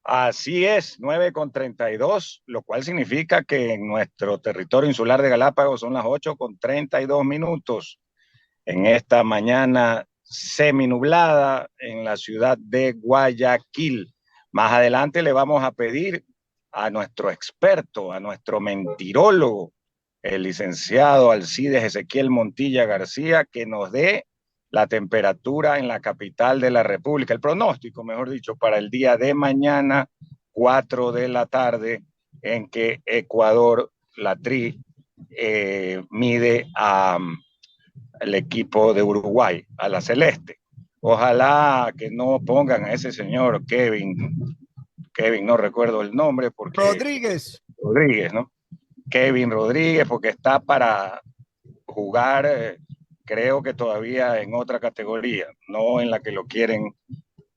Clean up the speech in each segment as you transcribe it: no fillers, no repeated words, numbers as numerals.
Así es, 9:32, lo cual significa que en nuestro territorio insular de Galápagos son las 8:32 en esta mañana seminublada en la ciudad de Guayaquil. Más adelante le vamos a pedir a nuestro experto, a nuestro mentirólogo, el licenciado Alcides Ezequiel Montilla García, que nos dé la temperatura en la capital de la República, el pronóstico, mejor dicho, para el día de mañana, 4 de la tarde, en que Ecuador, la TRI, mide al equipo de Uruguay, a la Celeste. Ojalá que no pongan a ese señor Kevin, no recuerdo el nombre porque Rodríguez. Rodríguez, ¿no? Kevin Rodríguez, porque está para jugar, creo que todavía en otra categoría, no en la que lo quieren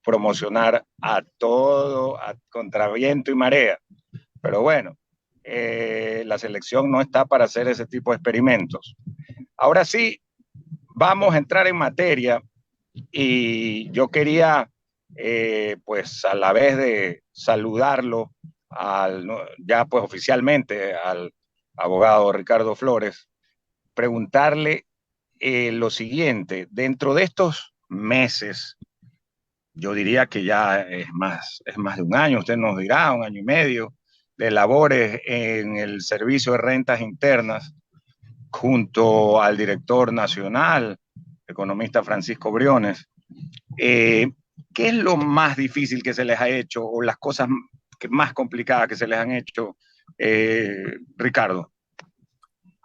promocionar a todo, a contra viento y marea. Pero bueno, la selección no está para hacer ese tipo de experimentos. Ahora sí, vamos a entrar en materia y yo quería, pues a la vez de saludarlo ya pues oficialmente al abogado Ricardo Flores, preguntarle lo siguiente, dentro de estos meses, yo diría que ya es más de un año, usted nos dirá, un año y medio, de labores en el Servicio de Rentas Internas, junto al director nacional, economista Francisco Briones. Eh, ¿Qué es lo más difícil que se les ha hecho o las cosas más complicadas que se les han hecho, Ricardo?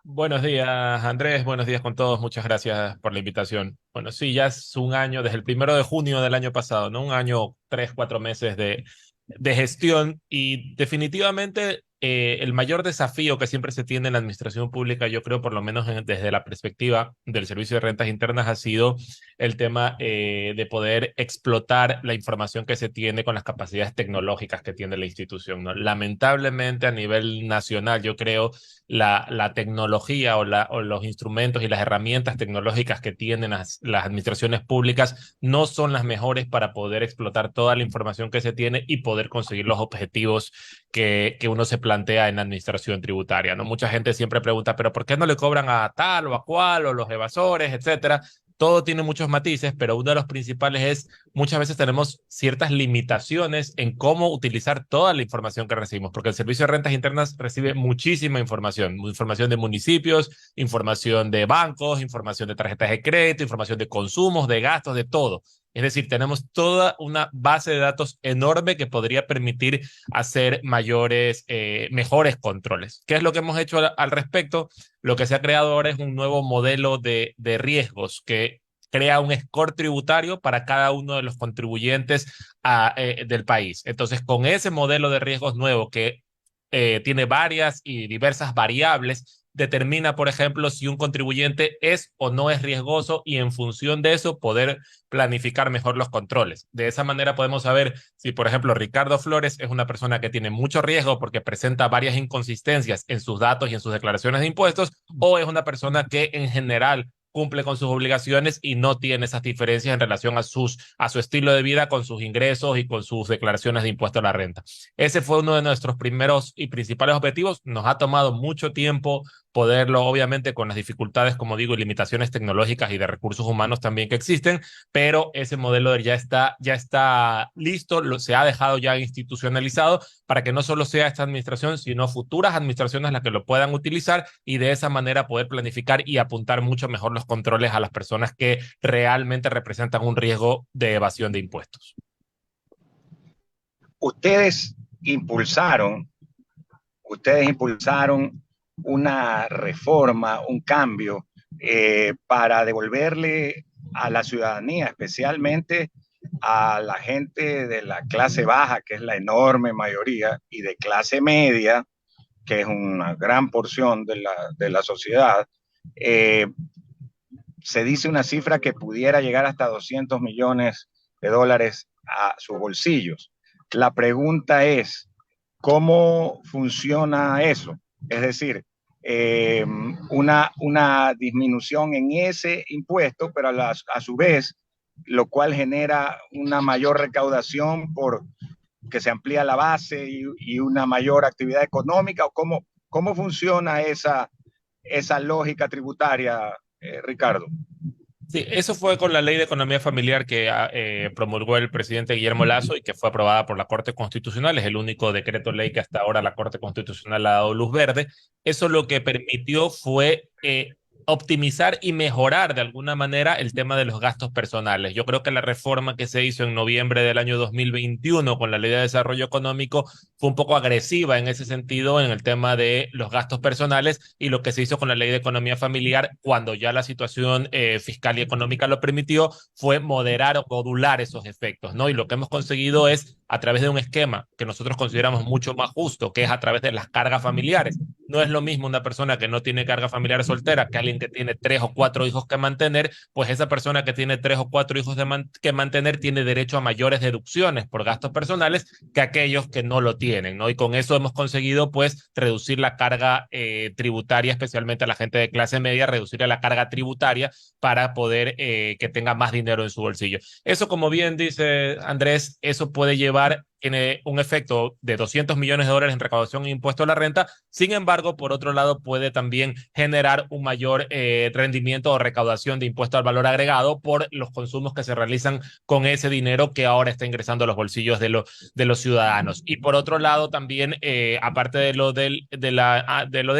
Buenos días, Andrés. Buenos días con todos. Muchas gracias por la invitación. Bueno, sí, ya es un año, desde el 1 de junio del año pasado, ¿no? Un año, 3, 4 meses de gestión y definitivamente el mayor desafío que siempre se tiene en la administración pública, yo creo, por lo menos desde la perspectiva del Servicio de Rentas Internas, ha sido el tema de poder explotar la información que se tiene con las capacidades tecnológicas que tiene la institución, ¿no? Lamentablemente, a nivel nacional, yo creo la tecnología o los instrumentos y las herramientas tecnológicas que tienen las administraciones públicas no son las mejores para poder explotar toda la información que se tiene y poder conseguir los objetivos que uno se plantea en la administración tributaria, ¿no? Mucha gente siempre pregunta, pero ¿por qué no le cobran a tal o a cual o los evasores, etcétera? Todo tiene muchos matices, pero uno de los principales es muchas veces tenemos ciertas limitaciones en cómo utilizar toda la información que recibimos, porque el Servicio de Rentas Internas recibe muchísima información de municipios, información de bancos, información de tarjetas de crédito, información de consumos, de gastos, de todo. Es decir, tenemos toda una base de datos enorme que podría permitir hacer mejores controles. ¿Qué es lo que hemos hecho al respecto? Lo que se ha creado ahora es un nuevo modelo de riesgos que crea un score tributario para cada uno de los contribuyentes del país. Entonces, con ese modelo de riesgos nuevo que tiene varias y diversas variables, determina, por ejemplo, si un contribuyente es o no es riesgoso y en función de eso poder planificar mejor los controles. De esa manera podemos saber si, por ejemplo, Ricardo Flores es una persona que tiene mucho riesgo porque presenta varias inconsistencias en sus datos y en sus declaraciones de impuestos, o es una persona que en general cumple con sus obligaciones y no tiene esas diferencias en relación a su estilo de vida con sus ingresos y con sus declaraciones de impuesto a la renta. Ese fue uno de nuestros primeros y principales objetivos. Nos ha tomado mucho tiempo poderlo, obviamente con las dificultades, como digo, y limitaciones tecnológicas y de recursos humanos también que existen, pero ese modelo ya está listo, se ha dejado ya institucionalizado para que no solo sea esta administración, sino futuras administraciones las que lo puedan utilizar y de esa manera poder planificar y apuntar mucho mejor los controles a las personas que realmente representan un riesgo de evasión de impuestos. Ustedes impulsaron, ustedes impulsaron una reforma, un cambio para devolverle a la ciudadanía, especialmente a la gente de la clase baja, que es la enorme mayoría, y de clase media, que es una gran porción de la sociedad, eh, se dice una cifra que pudiera llegar hasta 200 millones de dólares a sus bolsillos. La pregunta es, ¿cómo funciona eso? Es decir, una disminución en ese impuesto, pero a su vez, lo cual genera una mayor recaudación que se amplía la base y una mayor actividad económica? ¿O cómo funciona esa lógica tributaria, Ricardo? Sí, eso fue con la ley de economía familiar que promulgó el presidente Guillermo Lasso y que fue aprobada por la Corte Constitucional. Es el único decreto ley que hasta ahora la Corte Constitucional ha dado luz verde. Eso lo que permitió fue optimizar y mejorar de alguna manera el tema de los gastos personales. Yo creo que la reforma que se hizo en noviembre del año 2021 con la Ley de Desarrollo Económico fue un poco agresiva en ese sentido en el tema de los gastos personales, y lo que se hizo con la Ley de Economía Familiar cuando ya la situación fiscal y económica lo permitió fue moderar o modular esos efectos, ¿no? Y lo que hemos conseguido es a través de un esquema que nosotros consideramos mucho más justo, que es a través de las cargas familiares. No es lo mismo una persona que no tiene carga familiar soltera que alguien que tiene 3 o 4 hijos que mantener. Pues esa persona que tiene 3 o 4 hijos que mantener tiene derecho a mayores deducciones por gastos personales que aquellos que no lo tienen, ¿no? Y con eso hemos conseguido, pues, reducir la carga tributaria, especialmente a la gente de clase media, reducir la carga tributaria para poder que tenga más dinero en su bolsillo. Eso, como bien dice Andrés, eso puede llevar tiene un efecto de 200 millones de dólares en recaudación e impuesto a la renta. Sin embargo, por otro lado, puede también generar un mayor rendimiento o recaudación de impuesto al valor agregado por los consumos que se realizan con ese dinero que ahora está ingresando a los bolsillos de los ciudadanos. Y por otro lado, también, aparte de lo del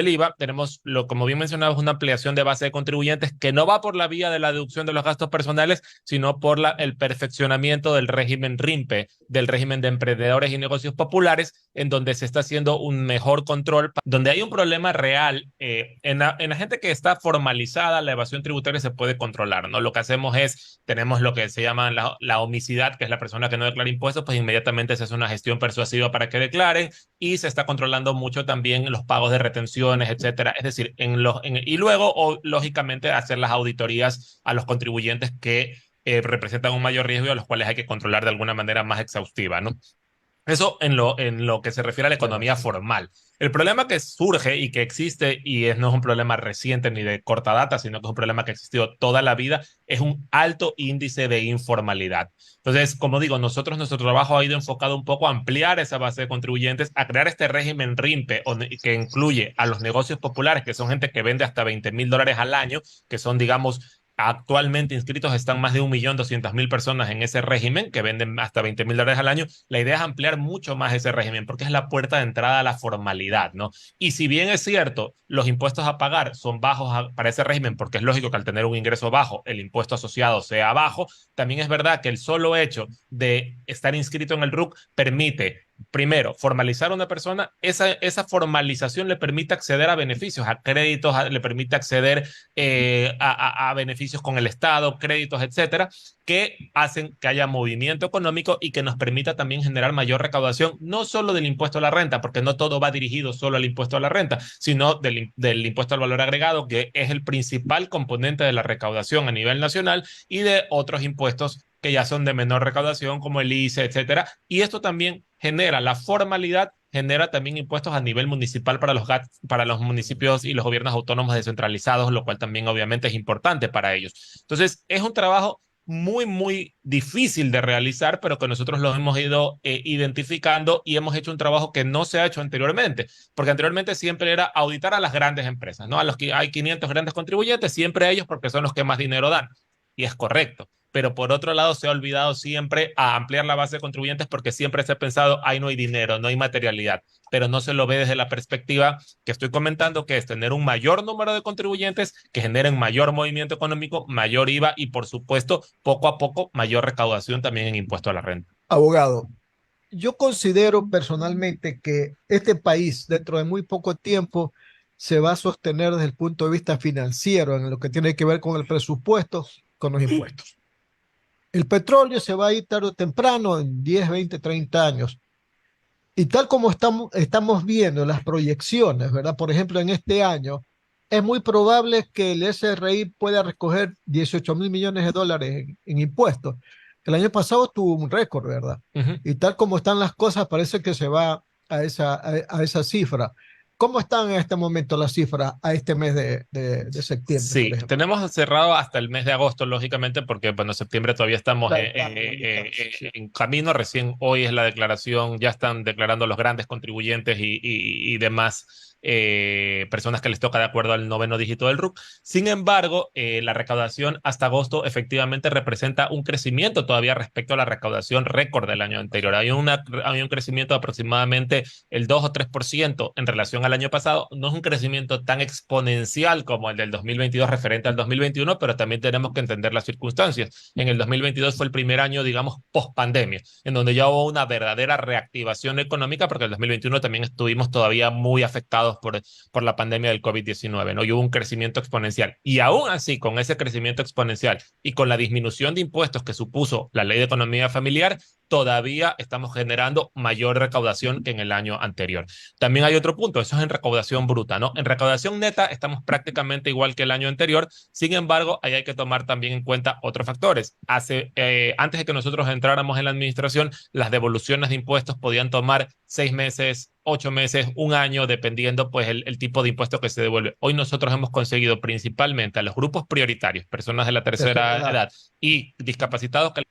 IVA, tenemos, como bien mencionabas, una ampliación de base de contribuyentes que no va por la vía de la deducción de los gastos personales, sino por el perfeccionamiento del régimen RIMPE, del régimen de emprendedores y negocios populares, en donde se está haciendo un mejor control, donde hay un problema real. En la gente que está formalizada, la evasión tributaria se puede controlar, ¿no? Lo que hacemos es, tenemos lo que se llama la homicidad, que es la persona que no declara impuestos, pues inmediatamente se hace una gestión persuasiva para que declaren, y se está controlando mucho también los pagos de retenciones, etcétera. Es decir, y luego, lógicamente, hacer las auditorías a los contribuyentes que representan un mayor riesgo y a los cuales hay que controlar de alguna manera más exhaustiva, ¿no? Eso en lo que se refiere a la economía formal. El problema que surge y que existe, y no es un problema reciente ni de corta data, sino que es un problema que ha existido toda la vida, es un alto índice de informalidad. Entonces, como digo, nuestro trabajo ha ido enfocado un poco a ampliar esa base de contribuyentes, a crear este régimen RIMPE, que incluye a los negocios populares, que son gente que vende hasta $20,000 al año, que son, digamos, actualmente inscritos están más de 1.200.000 personas en ese régimen que venden hasta $20,000 al año. La idea es ampliar mucho más ese régimen porque es la puerta de entrada a la formalidad, ¿no? Y si bien es cierto, los impuestos a pagar son bajos para ese régimen, porque es lógico que al tener un ingreso bajo, el impuesto asociado sea bajo, también es verdad que el solo hecho de estar inscrito en el RUC permite, primero, formalizar a una persona. Esa formalización le permite acceder a beneficios, a créditos, le permite acceder a beneficios con el Estado, créditos, etcétera, que hacen que haya movimiento económico y que nos permita también generar mayor recaudación, no solo del impuesto a la renta, porque no todo va dirigido solo al impuesto a la renta, sino del impuesto al valor agregado, que es el principal componente de la recaudación a nivel nacional, y de otros impuestos que ya son de menor recaudación, como el ICE, etcétera. Y esto también genera la formalidad, genera también impuestos a nivel municipal para los municipios y los gobiernos autónomos descentralizados, lo cual también obviamente es importante para ellos. Entonces, es un trabajo muy, muy difícil de realizar, pero que nosotros lo hemos ido identificando, y hemos hecho un trabajo que no se ha hecho anteriormente, porque anteriormente siempre era auditar a las grandes empresas, ¿no? A los que hay 500 grandes contribuyentes, siempre a ellos porque son los que más dinero dan. Y es correcto. Pero por otro lado se ha olvidado siempre a ampliar la base de contribuyentes, porque siempre se ha pensado, ahí no hay dinero, no hay materialidad, pero no se lo ve desde la perspectiva que estoy comentando, que es tener un mayor número de contribuyentes que generen mayor movimiento económico, mayor IVA y, por supuesto, poco a poco, mayor recaudación también en impuesto a la renta. Abogado, yo considero personalmente que este país dentro de muy poco tiempo se va a sostener desde el punto de vista financiero en lo que tiene que ver con el presupuesto, con los impuestos. El petróleo se va a ir tarde o temprano, en 10, 20, 30 años. Y tal como estamos viendo las proyecciones, ¿verdad? Por ejemplo, en este año, es muy probable que el SRI pueda recoger 18 mil millones de dólares en impuestos. El año pasado tuvo un récord, ¿verdad? Y tal como están las cosas, parece que se va a esa cifra. ¿Cómo están en este momento las cifras a este mes de septiembre, por Sí, ejemplo? tenemos cerrado hasta el mes de agosto, lógicamente, porque bueno, septiembre todavía estamos Claro, están a mitad, sí, sí. en camino. Recién hoy es la declaración, ya están declarando los grandes contribuyentes y demás personas que les toca de acuerdo al noveno dígito del RUC. Sin embargo, la recaudación hasta agosto efectivamente representa un crecimiento todavía respecto a la recaudación récord del año anterior. Hay un crecimiento de aproximadamente el 2 o 3% en relación al año pasado. No es un crecimiento tan exponencial como el del 2022 referente al 2021, pero también tenemos que entender las circunstancias. En el 2022 fue el primer año, digamos, post pandemia, en donde ya hubo una verdadera reactivación económica, porque en el 2021 también estuvimos todavía muy afectados por la pandemia del COVID-19, ¿no? Y hubo un crecimiento exponencial. Y aún así, con ese crecimiento exponencial y con la disminución de impuestos que supuso la ley de economía familiar, todavía estamos generando mayor recaudación que en el año anterior. También hay otro punto, eso es en recaudación bruta, ¿no? En recaudación neta estamos prácticamente igual que el año anterior. Sin embargo, ahí hay que tomar también en cuenta otros factores. Antes de que nosotros entráramos en la administración, las devoluciones de impuestos podían tomar 6 meses, 8 meses, un año, dependiendo pues el tipo de impuesto que se devuelve. Hoy nosotros hemos conseguido principalmente a los grupos prioritarios, personas de la Tercera tercera edad. edad y discapacitados que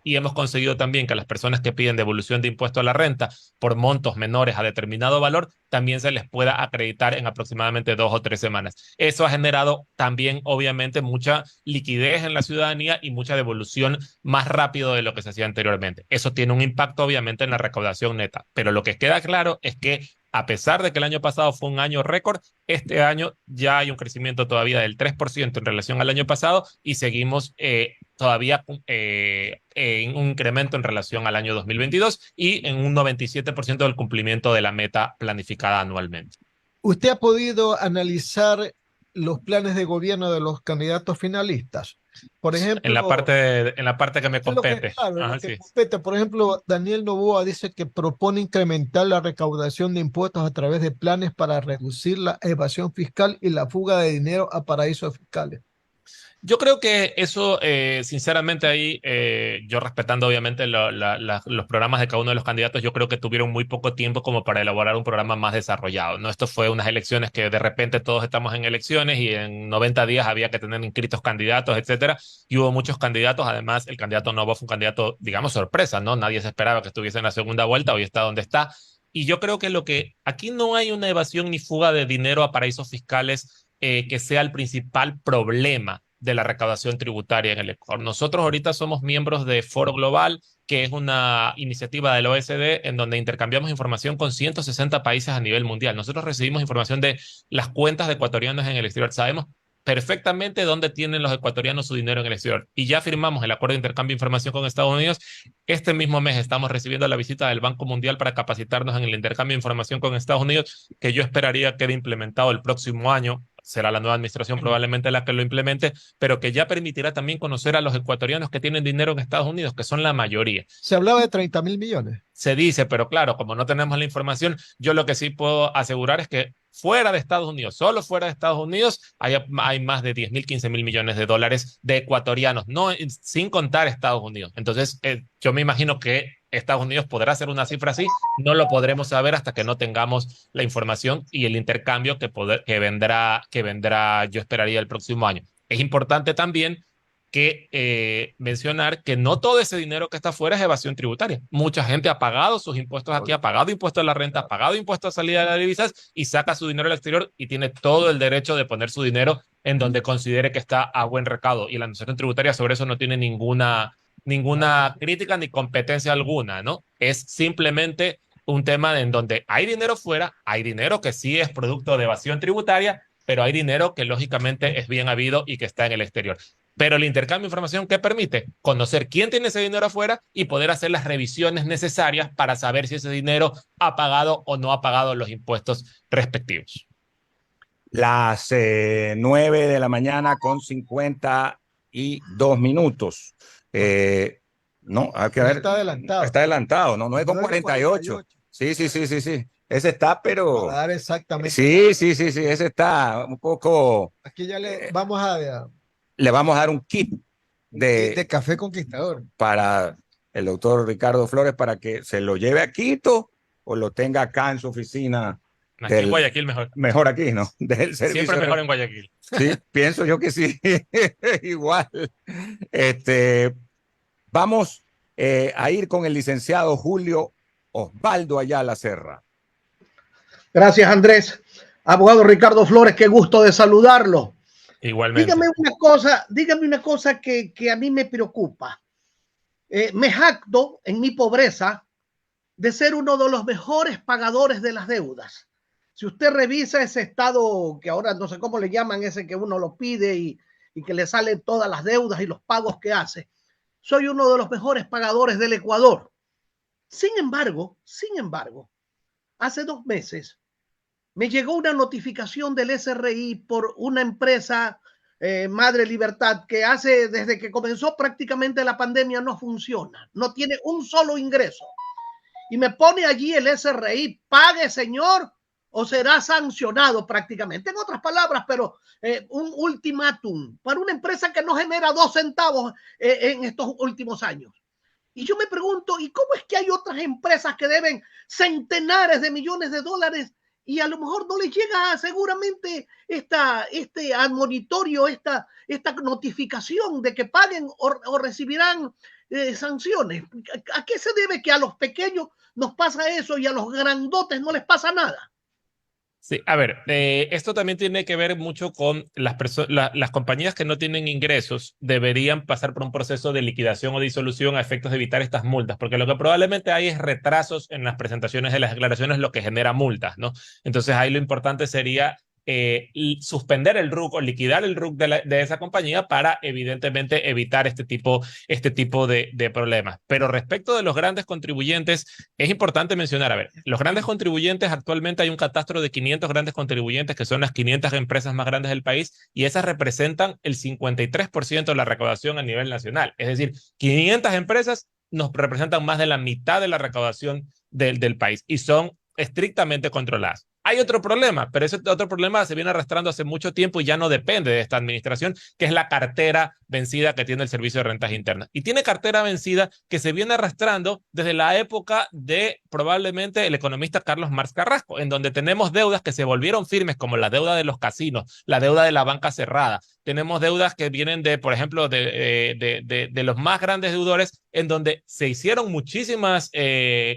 y hemos conseguido también que a las personas que piden devolución de impuesto a la renta por montos menores a determinado valor, también se les pueda acreditar en aproximadamente 2 o 3 semanas. Eso ha generado también, obviamente, mucha liquidez en la ciudadanía y mucha devolución más rápido de lo que se hacía anteriormente. Eso tiene un impacto, obviamente, en la recaudación neta. Pero lo que queda claro es que a pesar de que el año pasado fue un año récord, este año ya hay un crecimiento todavía del 3% en relación al año pasado y seguimos todavía en un incremento en relación al año 2022 y en un 97% del cumplimiento de la meta planificada anualmente. ¿Usted ha podido analizar los planes de gobierno de los candidatos finalistas? Por ejemplo, En la parte que me eso es lo que, compete. claro, lo Ajá, que sí. compete. Por ejemplo, Daniel Noboa dice que propone incrementar la recaudación de impuestos a través de planes para reducir la evasión fiscal y la fuga de dinero a paraísos fiscales. Yo creo que eso, sinceramente, ahí, yo respetando obviamente los programas de cada uno de los candidatos, yo creo que tuvieron muy poco tiempo como para elaborar un programa más desarrollado, ¿no? Esto fue unas elecciones que de repente todos estamos en elecciones y en 90 días había que tener inscritos candidatos, etcétera, y hubo muchos candidatos. Además, el candidato Novo fue un candidato, digamos, sorpresa, ¿no? Nadie se esperaba que estuviese en la segunda vuelta, hoy está donde está. Y yo creo que lo que aquí no hay una evasión ni fuga de dinero a paraísos fiscales que sea el principal problema de la recaudación tributaria en el Ecuador. Nosotros ahorita somos miembros de Foro Global, que es una iniciativa del OECD en donde intercambiamos información con 160 países a nivel mundial. Nosotros recibimos información de las cuentas de ecuatorianos en el exterior. Sabemos perfectamente dónde tienen los ecuatorianos su dinero en el exterior. Y ya firmamos el acuerdo de intercambio de información con Estados Unidos. Este mismo mes estamos recibiendo la visita del Banco Mundial para capacitarnos en el intercambio de información con Estados Unidos, que yo esperaría quede implementado el próximo año. Será la nueva administración probablemente la que lo implemente, pero que ya permitirá también conocer a los ecuatorianos que tienen dinero en Estados Unidos, que son la mayoría. Se hablaba de 30.000 millones. Se dice, pero claro, como no tenemos la información, yo lo que sí puedo asegurar es que fuera de Estados Unidos, solo fuera de Estados Unidos, hay más de 10.000, 15.000 millones de dólares de ecuatorianos, no, sin contar Estados Unidos. Entonces, yo me imagino que Estados Unidos podrá hacer una cifra así, no lo podremos saber hasta que no tengamos la información y el intercambio que vendrá, yo esperaría el próximo año. Es importante también que mencionar que no todo ese dinero que está afuera es evasión tributaria. Mucha gente ha pagado sus impuestos aquí, ha pagado impuestos a la renta, ha pagado impuestos a salida de las divisas y saca su dinero al exterior y tiene todo el derecho de poner su dinero en donde considere que está a buen recaudo. Y la administración tributaria sobre eso no tiene ninguna crítica ni competencia alguna, ¿no? Es simplemente un tema en donde hay dinero fuera, hay dinero que sí es producto de evasión tributaria, pero hay dinero que lógicamente es bien habido y que está en el exterior. Pero el intercambio de información que permite conocer quién tiene ese dinero afuera y poder hacer las revisiones necesarias para saber si ese dinero ha pagado o no ha pagado los impuestos respectivos. Las 9 de la mañana con 52 minutos. No, hay que ver. Está adelantado. Está adelantado, no, 9 con 9:48. 48. Sí, sí, sí, sí, sí. Ese está, pero. Para dar exactamente. Sí, sí, sí, sí, ese está un poco. Aquí ya le vamos a Le vamos a dar un kit de Café Conquistador. para el doctor Ricardo Flores para que se lo lleve a Quito o lo tenga acá en su oficina. Aquí en Guayaquil mejor. Mejor aquí, ¿no? Del servicio. Siempre mejor en Guayaquil. Sí, pienso yo que sí. Igual. Vamos a ir con el licenciado Julio Osvaldo Ayala Serra. Gracias, Andrés. Abogado Ricardo Flores, qué gusto de saludarlo. Igualmente. Dígame una cosa que a mí me preocupa. Me jacto en mi pobreza de ser uno de los mejores pagadores de las deudas. Si usted revisa ese estado, que ahora no sé cómo le llaman, ese que uno lo pide y que le salen todas las deudas y los pagos que hace, soy uno de los mejores pagadores del Ecuador. Sin embargo, hace 2 meses me llegó una notificación del SRI por una empresa Madre Libertad que desde que comenzó prácticamente la pandemia no funciona, no tiene un solo ingreso. Y me pone allí el SRI, pague señor o será sancionado prácticamente. En otras palabras, pero un ultimátum para una empresa que no genera 2 centavos en estos últimos años. Y yo me pregunto, ¿y cómo es que hay otras empresas que deben centenares de millones de dólares y a lo mejor no les llega seguramente este admonitorio, esta notificación de que paguen o recibirán sanciones? ¿A qué se debe que a los pequeños nos pasa eso y a los grandotes no les pasa nada? Sí, a ver, esto también tiene que ver mucho con las compañías que no tienen ingresos deberían pasar por un proceso de liquidación o disolución a efectos de evitar estas multas, porque lo que probablemente hay es retrasos en las presentaciones de las declaraciones, lo que genera multas, ¿no? Entonces ahí lo importante sería suspender el RUC o liquidar el RUC de esa compañía para evidentemente evitar este tipo de problemas. Pero respecto de los grandes contribuyentes, es importante mencionar, a ver, los grandes contribuyentes, actualmente hay un catastro de 500 grandes contribuyentes que son las 500 empresas más grandes del país y esas representan el 53% de la recaudación a nivel nacional. Es decir, 500 empresas nos representan más de la mitad de la recaudación del país y son estrictamente controladas. Hay otro problema, pero ese otro problema se viene arrastrando hace mucho tiempo y ya no depende de esta administración, que es la cartera vencida que tiene el Servicio de Rentas Internas. Y tiene cartera vencida que se viene arrastrando desde la época de probablemente el economista Carlos Marx Carrasco, en donde tenemos deudas que se volvieron firmes, como la deuda de los casinos, la deuda de la banca cerrada. Tenemos deudas que vienen de, por ejemplo, de los más grandes deudores, en donde se hicieron muchísimas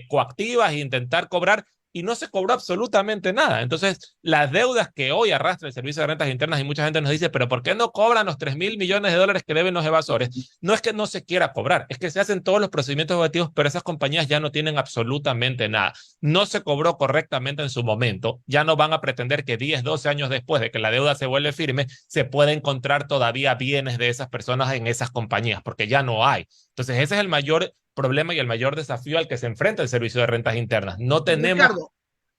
coactivas e intentar cobrar, y no se cobró absolutamente nada. Entonces, las deudas que hoy arrastra el Servicio de Rentas Internas, y mucha gente nos dice, pero ¿por qué no cobran los 3.000 millones de dólares que deben los evasores? No es que no se quiera cobrar, es que se hacen todos los procedimientos evaluativos, pero esas compañías ya no tienen absolutamente nada. No se cobró correctamente en su momento, ya no van a pretender que 10, 12 años después de que la deuda se vuelve firme, se pueda encontrar todavía bienes de esas personas en esas compañías, porque ya no hay. Entonces, ese es el mayor problema y el mayor desafío al que se enfrenta el Servicio de Rentas Internas. No tenemos...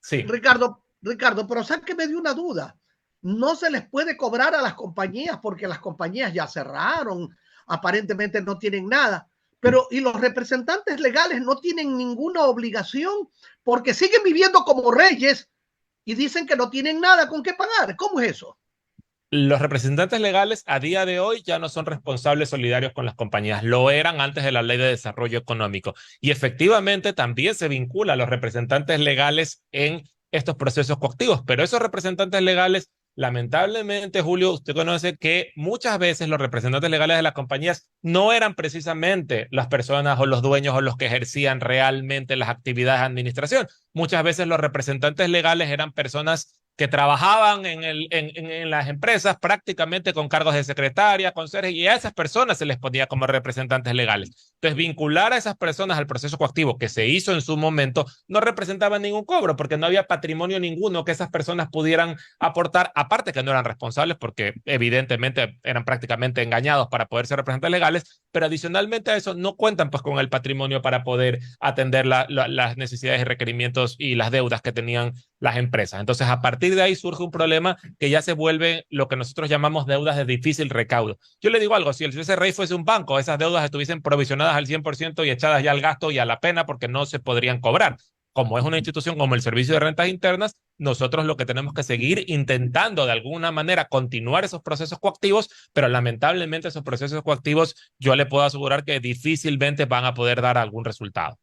Ricardo, pero sáqueme de una duda. No se les puede cobrar a las compañías porque las compañías ya cerraron, aparentemente no tienen nada. Pero, ¿y los representantes legales no tienen ninguna obligación porque siguen viviendo como reyes y dicen que no tienen nada con qué pagar? ¿Cómo es eso? Los representantes legales a día de hoy ya no son responsables solidarios con las compañías, lo eran antes de la Ley de Desarrollo Económico y efectivamente también se vincula a los representantes legales en estos procesos coactivos, pero esos representantes legales, lamentablemente, Julio, usted conoce que muchas veces los representantes legales de las compañías no eran precisamente las personas o los dueños o los que ejercían realmente las actividades de administración. Muchas veces los representantes legales eran personas que trabajaban en las empresas prácticamente con cargos de secretaria, conserje, y a esas personas se les ponía como representantes legales. Entonces, vincular a esas personas al proceso coactivo que se hizo en su momento no representaba ningún cobro porque no había patrimonio ninguno que esas personas pudieran aportar, aparte que no eran responsables porque evidentemente eran prácticamente engañados para poder ser representantes legales, pero adicionalmente a eso no cuentan pues con el patrimonio para poder atender las necesidades y requerimientos y las deudas que tenían las empresas. Entonces, a partir de ahí surge un problema que ya se vuelve lo que nosotros llamamos deudas de difícil recaudo. Yo le digo algo, si el SRI fuese un banco, esas deudas estuviesen provisionadas al 100% y echadas ya al gasto y a la pena porque no se podrían cobrar. Como es una institución como el Servicio de Rentas Internas, nosotros lo que tenemos que seguir intentando de alguna manera continuar esos procesos coactivos, pero lamentablemente esos procesos coactivos yo le puedo asegurar que difícilmente van a poder dar algún resultado.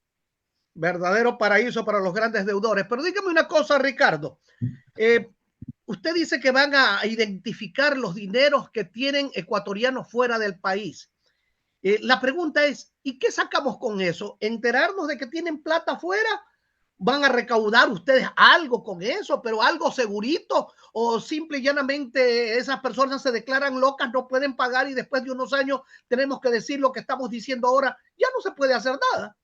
verdadero paraíso para los grandes deudores. Pero dígame una cosa, Ricardo. Usted dice que van a identificar los dineros que tienen ecuatorianos fuera del país. La pregunta es, ¿y qué sacamos con eso? ¿Enterarnos de que tienen plata fuera? ¿Van a recaudar ustedes algo con eso, pero algo segurito? ¿O simple y llanamente esas personas se declaran locas, no pueden pagar y después de unos años tenemos que decir lo que estamos diciendo ahora? Ya no se puede hacer nada.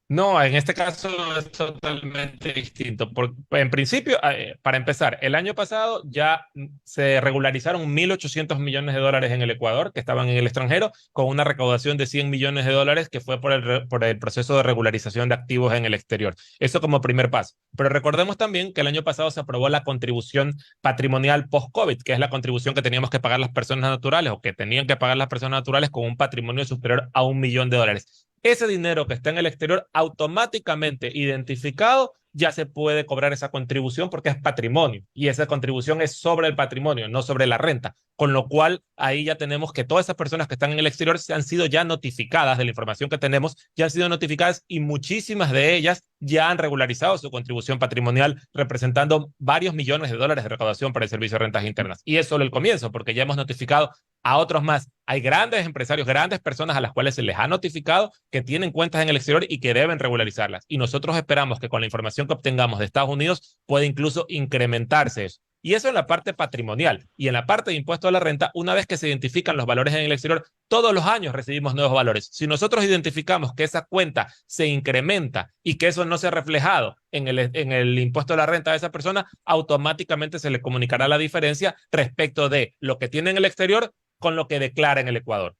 No, en este caso es totalmente distinto. En principio, para empezar, el año pasado ya se regularizaron 1.800 millones de dólares en el Ecuador, que estaban en el extranjero, con una recaudación de 100 millones de dólares que fue por el proceso de regularización de activos en el exterior. Eso como primer paso. Pero recordemos también que el año pasado se aprobó la contribución patrimonial post-COVID, que es la contribución que teníamos que pagar las personas naturales o que tenían que pagar las personas naturales con un patrimonio superior a $1.000.000. Ese dinero que está en el exterior automáticamente identificado ya se puede cobrar esa contribución porque es patrimonio y esa contribución es sobre el patrimonio, no sobre la renta. Con lo cual ahí ya tenemos que todas esas personas que están en el exterior se han sido ya notificadas de la información que tenemos, ya han sido notificadas y muchísimas de ellas ya han regularizado su contribución patrimonial representando varios millones de dólares de recaudación para el Servicio de Rentas Internas. Y es solo el comienzo porque ya hemos notificado a otros más. Hay grandes empresarios, grandes personas a las cuales se les ha notificado que tienen cuentas en el exterior y que deben regularizarlas. Y nosotros esperamos que con la información que obtengamos de Estados Unidos pueda incluso incrementarse eso. Y eso en la parte patrimonial. Y en la parte de impuesto a la renta, una vez que se identifican los valores en el exterior, todos los años recibimos nuevos valores. Si nosotros identificamos que esa cuenta se incrementa y que eso no se ha reflejado en el impuesto a la renta de esa persona, automáticamente se le comunicará la diferencia respecto de lo que tiene en el exterior con lo que declara en el Ecuador.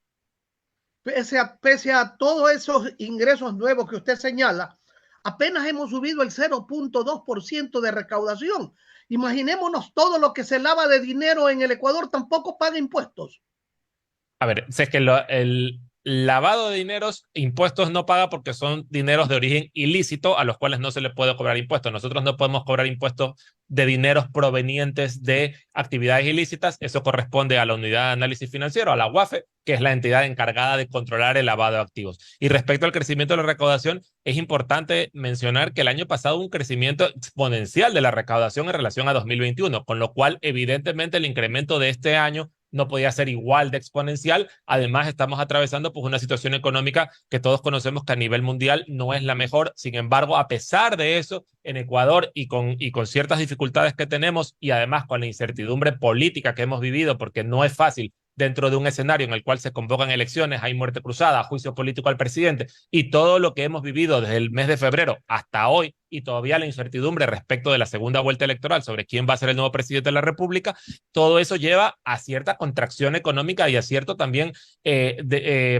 Pese a todos esos ingresos nuevos que usted señala, apenas hemos subido el 0.2% de recaudación. Imaginémonos todo lo que se lava de dinero en el Ecuador, tampoco paga impuestos. A ver, si es que el lavado de dineros, impuestos no paga porque son dineros de origen ilícito a los cuales no se le puede cobrar impuestos. Nosotros no podemos cobrar impuestos de dineros provenientes de actividades ilícitas. Eso corresponde a la Unidad de Análisis Financiero, a la UAFE, que es la entidad encargada de controlar el lavado de activos. Y respecto al crecimiento de la recaudación, es importante mencionar que el año pasado hubo un crecimiento exponencial de la recaudación en relación a 2021, con lo cual evidentemente el incremento de este año no podía ser igual de exponencial. Además, estamos atravesando pues, una situación económica que todos conocemos que a nivel mundial no es la mejor. Sin embargo, a pesar de eso, en Ecuador y con ciertas dificultades que tenemos y además con la incertidumbre política que hemos vivido, porque no es fácil dentro de un escenario en el cual se convocan elecciones, hay muerte cruzada, juicio político al presidente y todo lo que hemos vivido desde el mes de febrero hasta hoy y todavía la incertidumbre respecto de la segunda vuelta electoral sobre quién va a ser el nuevo presidente de la República, todo eso lleva a cierta contracción económica y a cierto también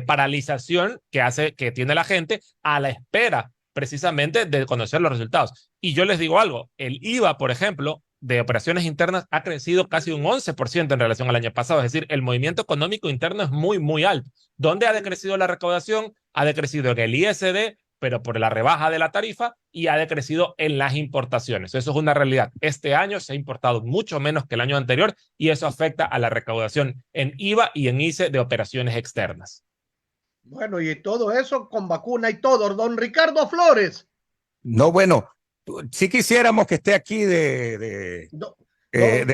paralización que tiene la gente a la espera precisamente de conocer los resultados. Y yo les digo algo, el IVA, por ejemplo, de operaciones internas ha crecido casi un 11% en relación al año pasado. Es decir, el movimiento económico interno es muy, muy alto. ¿Dónde ha decrecido la recaudación? Ha decrecido en el ISD, pero por la rebaja de la tarifa y ha decrecido en las importaciones. Eso es una realidad. Este año se ha importado mucho menos que el año anterior y eso afecta a la recaudación en IVA y en ICE de operaciones externas. Bueno, y todo eso con vacuna y todo. Don Ricardo Flores. No, bueno, sí quisiéramos que esté aquí de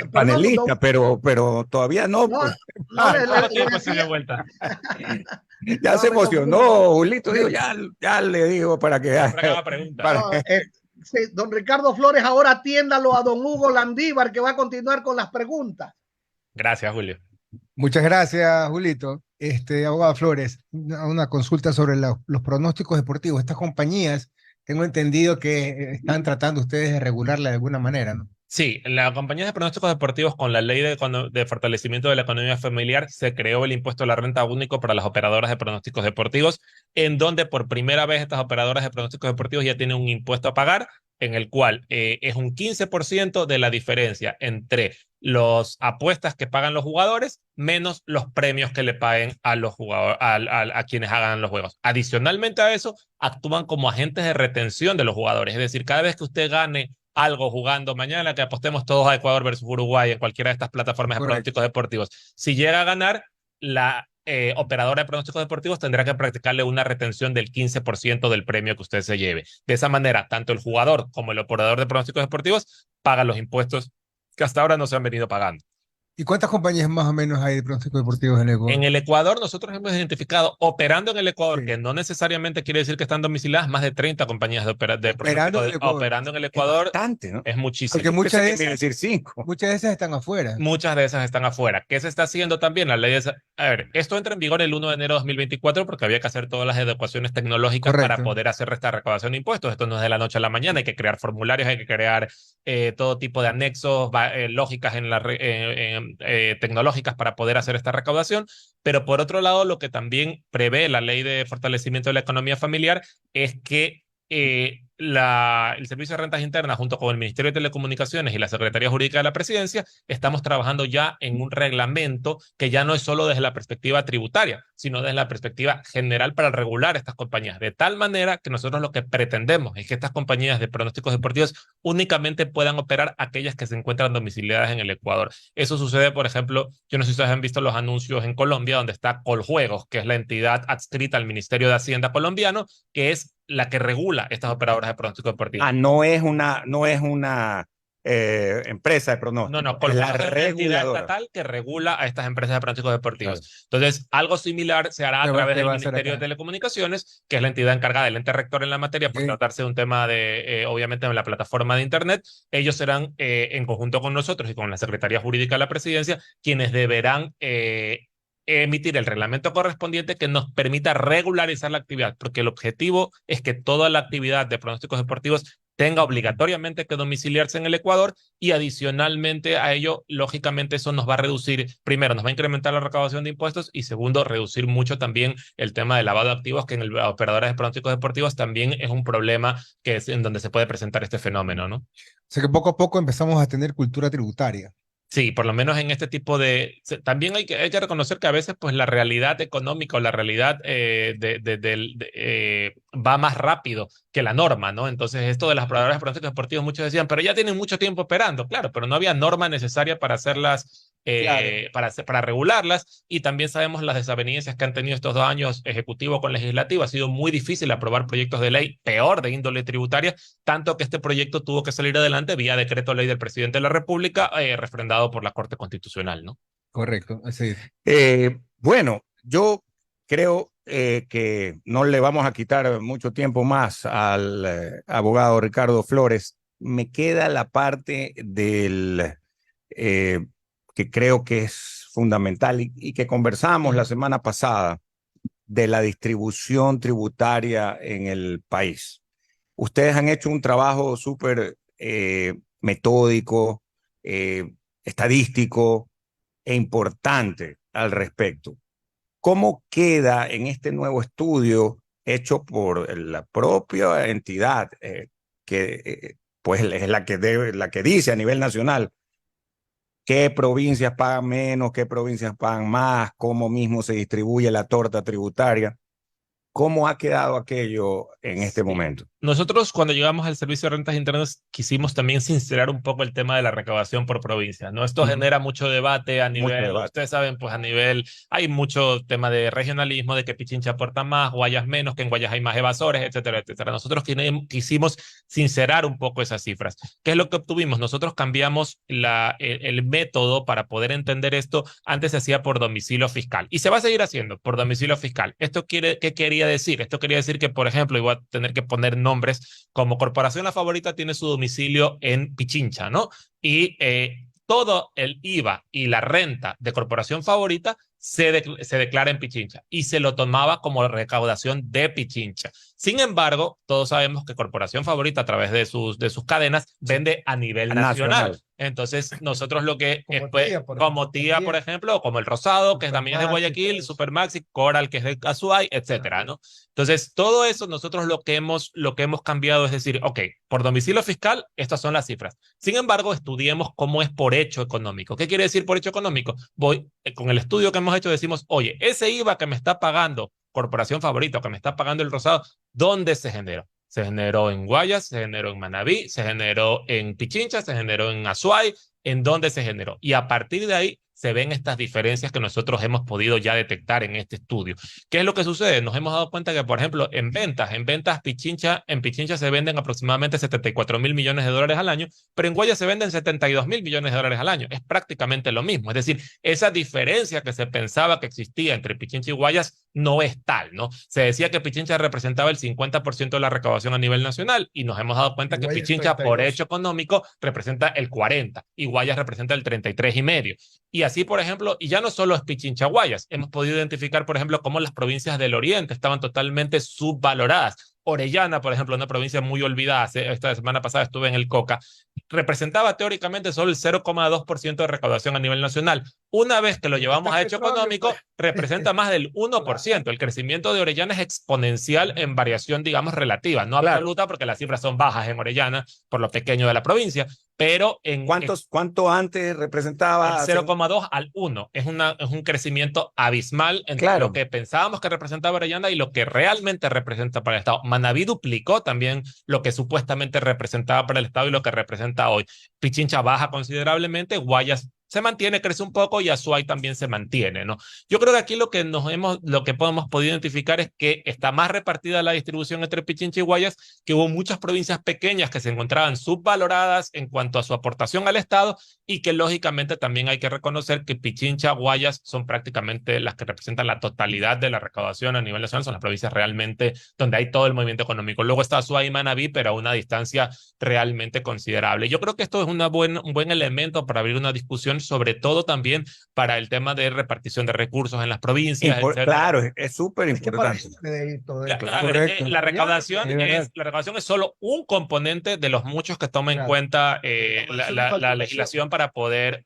panelista, pero todavía no. Pues. Ya se emocionó, Julito. Digo, ya le digo para que haga pregunta. Sí, don Ricardo Flores, ahora atiéndalo a don Hugo Landívar, que va a continuar con las preguntas. Gracias, Julio. Muchas gracias, Julito. Abogado Flores, una consulta sobre los pronósticos deportivos. Estas compañías, tengo entendido que están tratando ustedes de regularla de alguna manera, ¿no? Sí, en la compañía de pronósticos deportivos, con la ley de fortalecimiento de la economía familiar, se creó el impuesto a la renta único para las operadoras de pronósticos deportivos, en donde por primera vez estas operadoras de pronósticos deportivos ya tienen un impuesto a pagar, en el cual es un 15% de la diferencia entre las apuestas que pagan los jugadores menos los premios que le paguen a los jugadores, a quienes hagan los juegos. Adicionalmente a eso, actúan como agentes de retención de los jugadores. Es decir, cada vez que usted gane algo jugando mañana, que apostemos todos a Ecuador versus Uruguay en cualquiera de estas plataformas de pronósticos deportivos, si llega a ganar, operadora de pronósticos deportivos tendrá que practicarle una retención del 15% del premio que usted se lleve. De esa manera, tanto el jugador como el operador de pronósticos deportivos pagan los impuestos que hasta ahora no se han venido pagando. ¿Y cuántas compañías más o menos hay de pronósticos deportivos en Ecuador? En el Ecuador, nosotros hemos identificado, operando en el Ecuador, Sí. que no necesariamente quiere decir que están domiciliadas, más de 30 compañías de Operando en el Ecuador. operando en el Es Ecuador. bastante, ¿no? Es muchísimo. Porque muchas de Pensé que me iba a esas, decir 5. muchas de esas están afuera. Muchas de esas están afuera. ¿Qué se está haciendo también? La ley de... A ver, esto entra en vigor el 1 de enero de 2024 porque había que hacer todas las adecuaciones tecnológicas para Correcto. poder hacer esta recaudación de impuestos. Esto no es de la noche a la mañana. Hay que crear formularios, hay que crear todo tipo de anexos, lógicas en tecnológicas para poder hacer esta recaudación. Pero por otro lado, lo que también prevé la ley de fortalecimiento de la economía familiar es que el Servicio de Rentas Internas, junto con el Ministerio de Telecomunicaciones y la Secretaría Jurídica de la Presidencia, estamos trabajando ya en un reglamento que ya no es solo desde la perspectiva tributaria, sino desde la perspectiva general para regular estas compañías, de tal manera que nosotros lo que pretendemos es que estas compañías de pronósticos deportivos únicamente puedan operar aquellas que se encuentran domiciliadas en el Ecuador. Eso sucede, por ejemplo, yo no sé si ustedes han visto los anuncios en Colombia, donde está Coljuegos, que es la entidad adscrita al Ministerio de Hacienda colombiano, que es la que regula estas operadoras de pronósticos deportivos. No es una empresa de pronóstico. No, es la Coljuegos es la entidad reguladora. estatal que regula a estas empresas de pronósticos deportivos. Claro. Entonces, algo similar se hará a través ¿Qué del va a hacer Ministerio de acá? Telecomunicaciones, que es la entidad encargada del ente rector en la materia, por Sí. tratarse de un tema de, obviamente, en la plataforma de Internet. Ellos serán, en conjunto con nosotros y con la Secretaría Jurídica de la Presidencia, quienes deberán emitir el reglamento correspondiente que nos permita regularizar la actividad, porque el objetivo es que toda la actividad de pronósticos deportivos tenga obligatoriamente que domiciliarse en el Ecuador y adicionalmente a ello, lógicamente eso nos va a reducir, primero, nos va a incrementar la recaudación de impuestos y segundo, reducir mucho también el tema de lavado de activos, que en el operadores de pronósticos deportivos también es un problema que es en donde se puede presentar este fenómeno, ¿no? O sea que poco a poco empezamos a tener cultura tributaria. Sí, por lo menos en este tipo de... También hay que reconocer que a veces pues la realidad económica o la realidad va más rápido que la norma, ¿no? Entonces esto de las operadoras de pronósticos deportivos, muchos decían, pero ya tienen mucho tiempo operando, claro, pero no había norma necesaria para hacerlas, Claro. para regularlas, y también sabemos las desavenencias que han tenido estos 2 años ejecutivo con legislativo. Ha sido muy difícil aprobar proyectos de ley, peor de índole tributaria, tanto que este proyecto tuvo que salir adelante vía decreto ley del presidente de la República, refrendado por la Corte Constitucional, ¿no? Correcto, así es. Bueno, yo creo que no le vamos a quitar mucho tiempo más al abogado Ricardo Flores. Me queda la parte del que creo que es fundamental y que conversamos la semana pasada de la distribución tributaria en el país. Ustedes han hecho un trabajo súper metódico, estadístico e importante al respecto. ¿Cómo queda en este nuevo estudio hecho por la propia entidad que pues es la que dice a nivel nacional qué provincias pagan menos, qué provincias pagan más, cómo mismo se distribuye la torta tributaria? ¿Cómo ha quedado aquello en este momento? Nosotros cuando llegamos al Servicio de Rentas Internas quisimos también sincerar un poco el tema de la recaudación por provincia, ¿no? Esto genera mucho debate a nivel, ustedes saben, pues a nivel, hay mucho tema de regionalismo, de que Pichincha aporta más, Guayas menos, que en Guayas hay más evasores, etcétera, etcétera. Nosotros quisimos sincerar un poco esas cifras. ¿Qué es lo que obtuvimos? Nosotros cambiamos el método para poder entender esto. Antes se hacía por domicilio fiscal y se va a seguir haciendo por domicilio fiscal. ¿Qué quería decir? Esto quería decir que, por ejemplo, iba a tener que poner nombres como Corporación La Favorita tiene su domicilio en Pichincha, ¿no? Y todo el IVA y la renta de Corporación Favorita se declara en Pichincha y se lo tomaba como recaudación de Pichincha. Sin embargo, todos sabemos que Corporación Favorita, a través de sus cadenas, vende a nivel nacional. Entonces, nosotros lo que como Tía, por ejemplo, o como El Rosado, que también es de Guayaquil, Supermaxi, Coral, que es de Azuay, etcétera, ¿no? Entonces, todo eso nosotros lo que hemos cambiado es decir, ok, por domicilio fiscal, estas son las cifras. Sin embargo, estudiemos cómo es por hecho económico. ¿Qué quiere decir por hecho económico? Con el estudio que hemos hecho, decimos, oye, ese IVA que me está pagando Corporación Favorita o que me está pagando El Rosado, ¿dónde se generó? Se generó en Guayas, se generó en Manabí, se generó en Pichincha, se generó en Azuay, ¿en dónde se generó? Y a partir de ahí se ven estas diferencias que nosotros hemos podido ya detectar en este estudio. ¿Qué es lo que sucede? Nos hemos dado cuenta que, por ejemplo, en ventas Pichincha se venden aproximadamente 74.000 millones de dólares al año, pero en Guayas se venden 72.000 millones de dólares al año. Es prácticamente lo mismo. Es decir, esa diferencia que se pensaba que existía entre Pichincha y Guayas no es tal, ¿no? Se decía que Pichincha representaba el 50% de la recaudación a nivel nacional y nos hemos dado cuenta que Guayas Pichincha, por 32. hecho económico, representa el 40% y Guayas representa el 33,5%. Y así, por ejemplo, y ya no solo es Pichincha Guayas, hemos podido identificar, por ejemplo, cómo las provincias del oriente estaban totalmente subvaloradas. Orellana, por ejemplo, una provincia muy olvidada, esta semana pasada estuve en el Coca, representaba teóricamente solo el 0,2% de recaudación a nivel nacional. Una vez que lo llevamos a hecho económico, representa más del 1%. El crecimiento de Orellana es exponencial en variación, digamos, relativa, no absoluta, porque las cifras son bajas en Orellana por lo pequeño de la provincia, pero en ¿Cuánto antes representaba? 0,2 al 1. Es un crecimiento abismal entre lo que pensábamos que representaba Orellana y lo que realmente representa para el Estado. Manabí duplicó también lo que supuestamente representaba para el Estado y lo que representa hoy. Pichincha baja considerablemente, Guayas se mantiene, crece un poco y Azuay también se mantiene, ¿no? Yo creo que aquí lo que hemos podido identificar es que está más repartida la distribución entre Pichincha y Guayas, que hubo muchas provincias pequeñas que se encontraban subvaloradas en cuanto a su aportación al Estado y que lógicamente también hay que reconocer que Pichincha, Guayas son prácticamente las que representan la totalidad de la recaudación a nivel nacional, son las provincias realmente donde hay todo el movimiento económico. Luego está Azuay y Manabí, pero a una distancia realmente considerable. Yo creo que esto es un buen elemento para abrir una discusión, sobre todo también para el tema de repartición de recursos en las provincias. Claro, es súper importante. La recaudación es solo un componente de los muchos que toma en cuenta la legislación para poder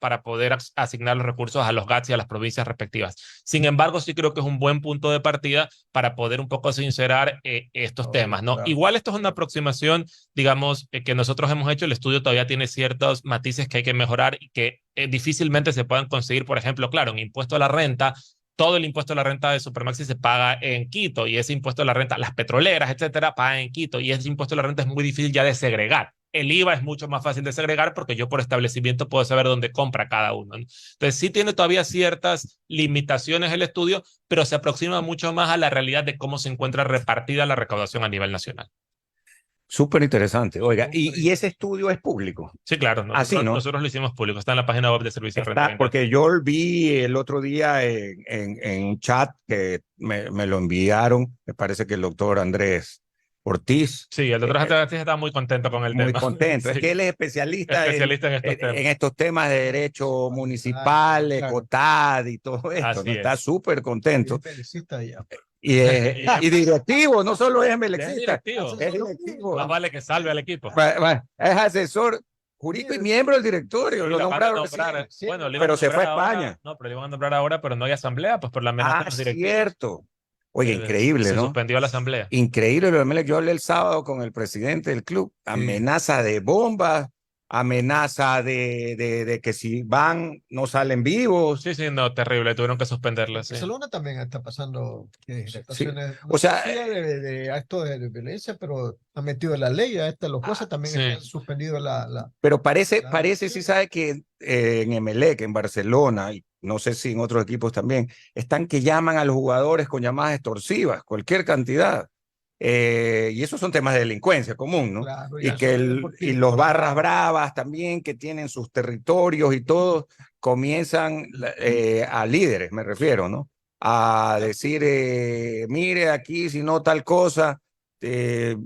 asignar los recursos a los GATS y a las provincias respectivas. Sin embargo, sí creo que es un buen punto de partida para poder un poco sincerar estos temas, ¿no? Claro. Igual esto es una aproximación, digamos, que nosotros hemos hecho. El estudio todavía tiene ciertos matices que hay que mejorar y que difícilmente se puedan conseguir. Por ejemplo, claro, en impuesto a la renta, todo el impuesto a la renta de Supermaxi se paga en Quito y ese impuesto a la renta, las petroleras, etcétera, pagan en Quito y ese impuesto a la renta es muy difícil ya de segregar. El IVA es mucho más fácil de segregar porque yo por establecimiento puedo saber dónde compra cada uno, ¿no? Entonces sí tiene todavía ciertas limitaciones el estudio, pero se aproxima mucho más a la realidad de cómo se encuentra repartida la recaudación a nivel nacional. Súper interesante. Oiga, ¿y ese estudio es público? Sí, claro. Nosotros lo hicimos público. Está en la página web de Servicio de Renta. Porque yo vi el otro día en un chat que me lo enviaron. Me parece que el doctor Andrés Ortiz. Sí, el doctor Andrés Ortiz está muy contento con el tema. Muy contento. Sí. Es que él es especialista en estos temas de derecho municipal, COTAD y todo esto. ¿No? Está súper contento. Y directivo, no solo es melexista, es directivo. Más vale que salve al equipo. Es asesor jurídico y miembro del directorio. Sí, lo nombraron. Bueno, pero se fue a España. Ahora, no, pero le van a nombrar ahora, pero no hay asamblea, pues por la amenaza de los directivos. Cierto. Oye, increíble, ¿no? Se suspendió la asamblea. Increíble lo de Melec. Yo hablé el sábado con el presidente del club. Amenaza de bombas, amenaza de que si van no salen vivos. Sí, no, terrible, tuvieron que suspenderla. Sí. Barcelona también está pasando situaciones, o sea, de actos de violencia, pero ha metido la ley, los jueces también han suspendido Pero parece, sí sabe que en Emelec, en Barcelona, y no sé si en otros equipos también, están que llaman a los jugadores con llamadas extorsivas, cualquier cantidad. Y esos son temas de delincuencia común, ¿no? Claro, y los barras bravas también, que tienen sus territorios y todo, comienzan a líderes, me refiero, ¿no? A decir, mire aquí, si no tal cosa, pues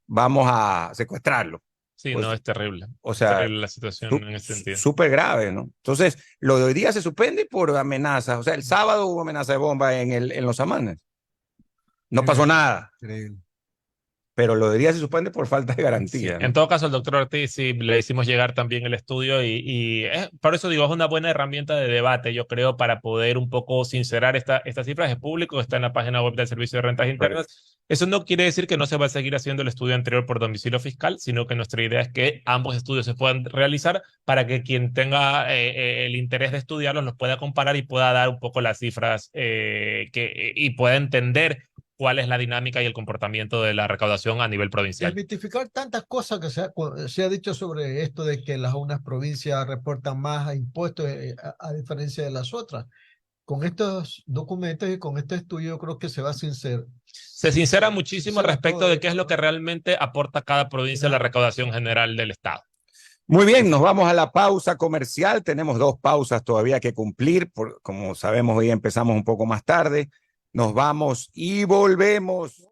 vamos a secuestrarlo. Sí, pues, no, es terrible. O sea, es terrible la situación en ese sentido. Súper grave, ¿no? Entonces, lo de hoy día se suspende por amenazas. O sea, el sábado hubo amenaza de bomba en los Amanes. No pasó nada. Increíble. Pero lo de hoy día se suspende por falta de garantía. Sí. ¿No? En todo caso, el doctor Ortiz sí le hicimos llegar también el estudio y por eso digo, es una buena herramienta de debate, yo creo, para poder un poco sincerar estas cifras. Es público, está en la página web del Servicio de Rentas Internas. Right. Eso no quiere decir que no se va a seguir haciendo el estudio anterior por domicilio fiscal, sino que nuestra idea es que ambos estudios se puedan realizar para que quien tenga el interés de estudiarlos los pueda comparar y pueda dar un poco las cifras y pueda entender cuál es la dinámica y el comportamiento de la recaudación a nivel provincial. Desmitificar tantas cosas que se ha dicho sobre esto de que unas provincias reportan más impuestos a diferencia de las otras. Con estos documentos y con este estudio yo creo que se va a Se sincera muchísimo respecto de qué es lo que realmente aporta cada provincia a la recaudación general del Estado. Muy bien, nos vamos a la pausa comercial. Tenemos 2 pausas todavía que cumplir. Como sabemos, hoy empezamos un poco más tarde. Nos vamos y volvemos.